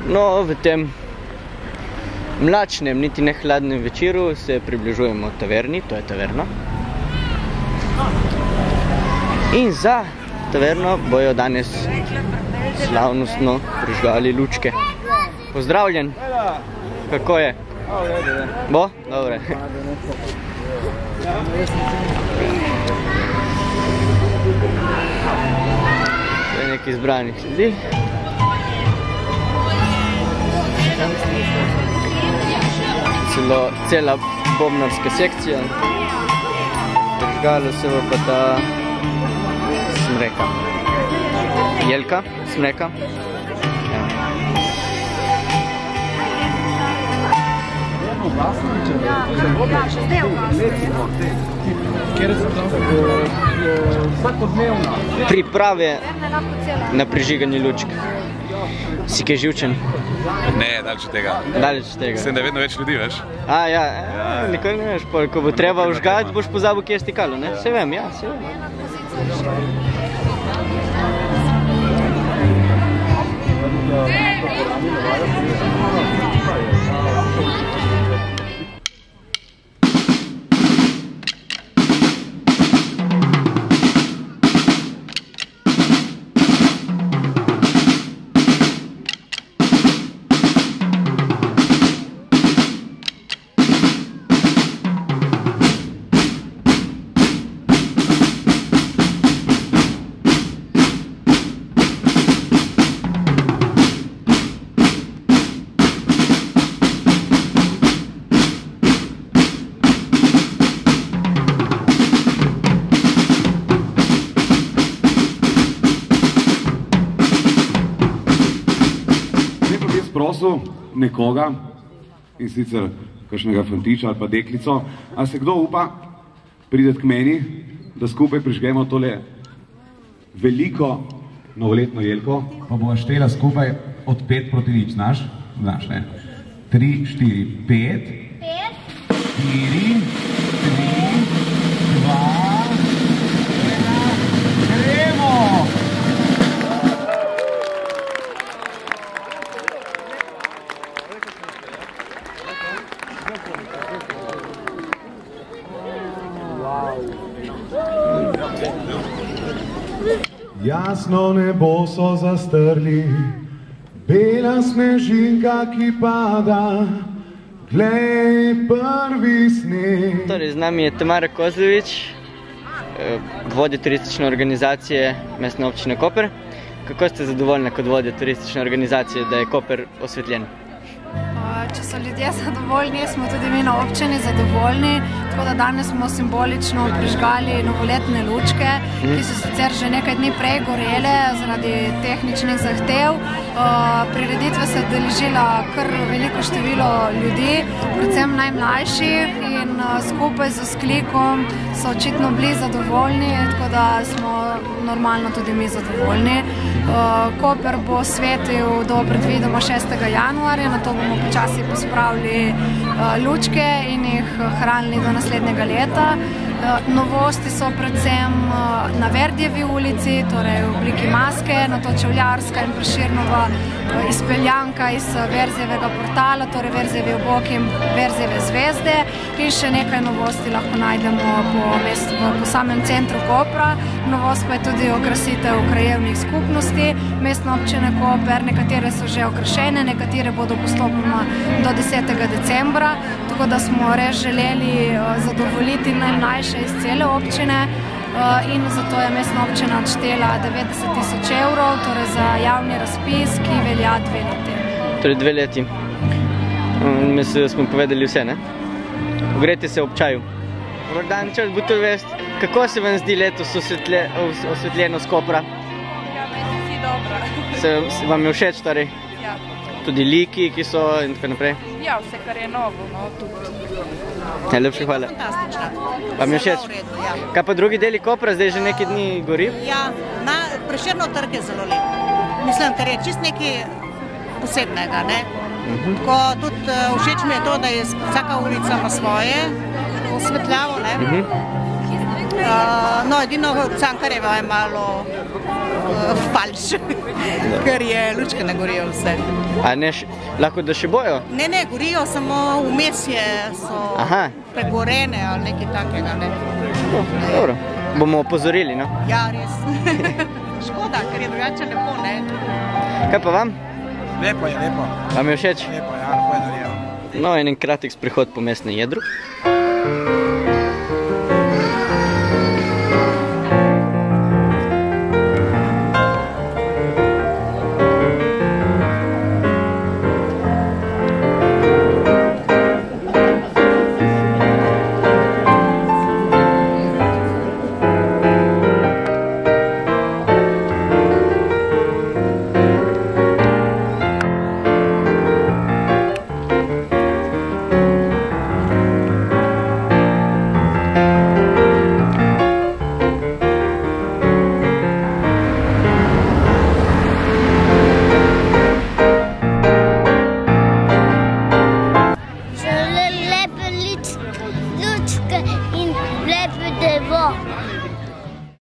No, v tem mlačnem, niti ne hladnem večeru se približujemo taverni, to je taverna. In za taverno bojo danes slavnostno prižgali lučke. Pozdravljen! Kako je? Bo? Dobre. To je nekaj izbranih ljudi. Cela bobnarska sekcija. Prižgalo se bo pa ta smreka. Jelka, smreka. Priprave na prižiganje lučk. Si kaj živčen? Ne, daleč od tega. Daleč od tega. Mislim, da je vedno več ljudi, veš? A, ja, nikoli ne veš, ko bo treba vžgati, boš pozabil, kje je stikalo, ne? Se vem, ja, se vem. Prosil nekoga, in sicer kakšnega fantiča ali pa deklico, a se kdo upa priti k meni, da skupaj prižgemo tole veliko novoletno jelko, pa bova štela skupaj od 5 proti nič, znaš, ne? 3, 4, 5, 4, 3, 2, 1, gremo! Jasno nebo so zastrli, bela snežinka, ki pada, glej prvi sneg. Torej, z nami je Tamara Kozlovič, vodja turistične organizacije Mestne občine Koper. Kako ste zadovoljni kot vodja turistične organizacije, da je Koper osvetljen? Če so ljudje zadovoljni, smo tudi mi na občini zadovoljni, tako da danes smo simbolično prižgali novoletne lučke, ki so sicer že nekaj dni prej gorele zaradi tehničnih zahtev. Prireditve se je udeležilo kar veliko število ljudi, predvsem najmlajših, in skupaj z vzklikom so očitno bili zadovoljni, tako da smo normalno tudi mi zadovoljni. Koper bo svetil do predvidoma 6. januarja, na to bomo počasi pospravili lučke in jih hranili do naslednjega leta. Novosti so predvsem na Verdijevi ulici, torej v obliki maske, na to Čevljarska in Prešernova izpeljanka iz Verzijevega portala, torej Verzijevi obok in Verzijeve zvezde, in še nekaj novosti lahko najdemo po samem centru Kopra. Novost pa je tudi okrasitev krajevnih skupnosti Mestne občine Koper, nekatere so že okrašene, nekatere bodo postopoma do 10. decembra, tako da smo res želeli zadovoljiti najmlajše iz cele občine in zato je Mestna občina odštela 90 000 evrov, torej za javni razpis, ki velja 2 leti. Torej 2 leti. Mislim, da smo povedali vse, ne? Ogrejte se ob čaju. Dobar dan, čas Butovest. Kako se vam zdi letos osvetljeno s Kopra? Ja, meni si dobro. Se vam je všeč, torej? Ja. Tudi liki, ki so in tako naprej? Ja, vse, kar je novo, no, tudi. Najlepša hvala. Vam je všeč? Kaj pa drugi deli Kopra, zdaj že nekaj dni gori? Ja, Prešernov trg je zelo lep. Mislim, ker je čist nekaj posebnega, ne? Tako tudi všeč mi je to, da je vsaka ulica ima svoje osvetljavo, ne? No, edino Cankarjeva je malo falš. ker je lučke ne gorijo vse. A ne, lahko da še bojo? Ne, gorijo, samo vmes so pregorene ali nekaj takega, ne. Dobro, bomo opozorili, no? Ja, res. Škoda, ker je drugače lepo, ne. Kaj pa vam? Lepo je, lepo. Vam je všeč? Lepo, ja, lepo je narejeno. No, en kratek sprehod po mestnem jedru. In lepe drevo.